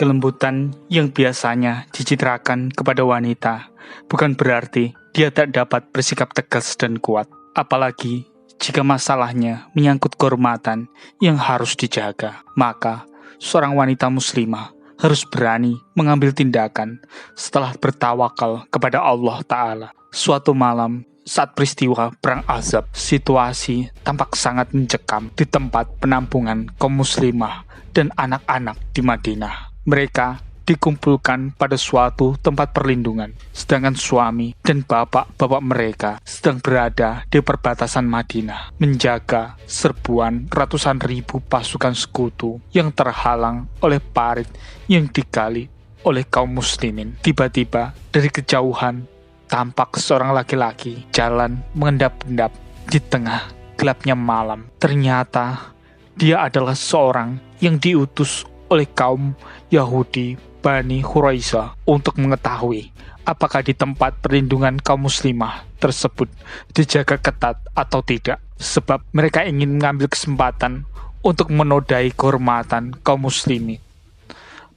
Kelembutan yang biasanya dicitrakan kepada wanita bukan berarti dia tak dapat bersikap tegas dan kuat, apalagi jika masalahnya menyangkut kehormatan yang harus dijaga. Maka seorang wanita muslimah harus berani mengambil tindakan setelah bertawakal kepada Allah Ta'ala. Suatu malam saat peristiwa Perang Ahzab, situasi tampak sangat mencekam di tempat penampungan kaum muslimah dan anak-anak di Madinah. Mereka dikumpulkan pada suatu tempat perlindungan, sedangkan suami dan bapak-bapak mereka sedang berada di perbatasan Madinah, menjaga serbuan ratusan ribu pasukan sekutu yang terhalang oleh parit yang digali oleh kaum muslimin. Tiba-tiba dari kejauhan tampak seorang laki-laki jalan mengendap-endap di tengah gelapnya malam. Ternyata dia adalah seorang yang diutus oleh kaum Yahudi Bani Quraisyah untuk mengetahui apakah di tempat perlindungan kaum muslimah tersebut dijaga ketat atau tidak, sebab mereka ingin mengambil kesempatan untuk menodai kehormatan kaum muslimin.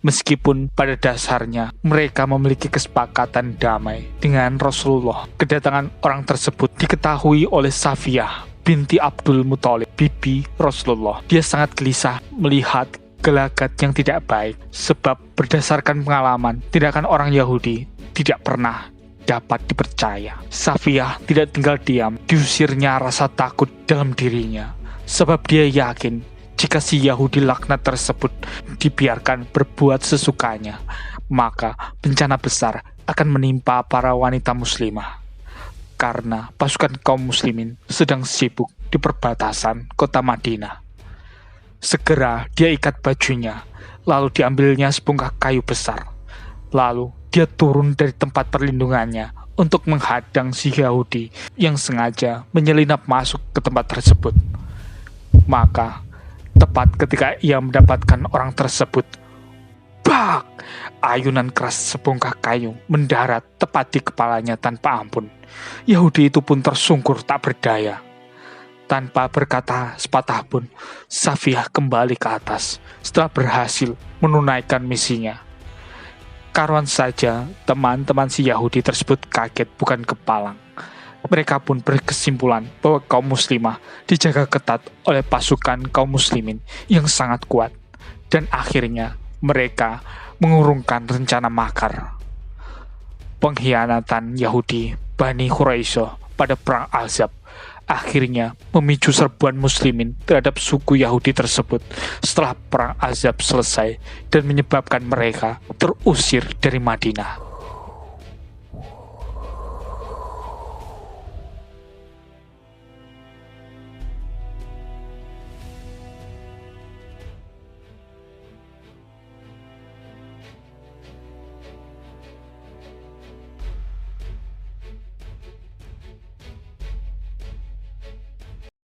Meskipun pada dasarnya mereka memiliki kesepakatan damai dengan Rasulullah, kedatangan orang tersebut diketahui oleh Safiyah binti Abdul Muthalib, bibi Rasulullah. Dia sangat gelisah melihat gelagat yang tidak baik, sebab berdasarkan pengalaman, tindakan orang Yahudi tidak pernah dapat dipercaya. Safiyah tidak tinggal diam, diusirnya rasa takut dalam dirinya, sebab dia yakin jika si Yahudi laknat tersebut dibiarkan berbuat sesukanya, maka bencana besar akan menimpa para wanita muslimah. Karena pasukan kaum muslimin sedang sibuk di perbatasan kota Madinah. Segera dia ikat bajunya, lalu diambilnya sebongkah kayu besar. Lalu dia turun dari tempat perlindungannya untuk menghadang si Yahudi yang sengaja menyelinap masuk ke tempat tersebut. Maka, tepat ketika ia mendapatkan orang tersebut, bak! Ayunan keras sebongkah kayu mendarat tepat di kepalanya tanpa ampun. Yahudi itu pun tersungkur tak berdaya. Tanpa berkata sepatah pun, Safiyah kembali ke atas setelah berhasil menunaikan misinya. Karuan saja teman-teman si Yahudi tersebut kaget bukan kepalang. Mereka pun berkesimpulan bahwa kaum muslimah dijaga ketat oleh pasukan kaum muslimin yang sangat kuat. Dan akhirnya mereka mengurungkan rencana makar pengkhianatan Yahudi Bani Quraisyah pada Perang Ahzab. Akhirnya memicu serbuan muslimin terhadap suku Yahudi tersebut setelah Perang Ahzab selesai dan menyebabkan mereka terusir dari Madinah.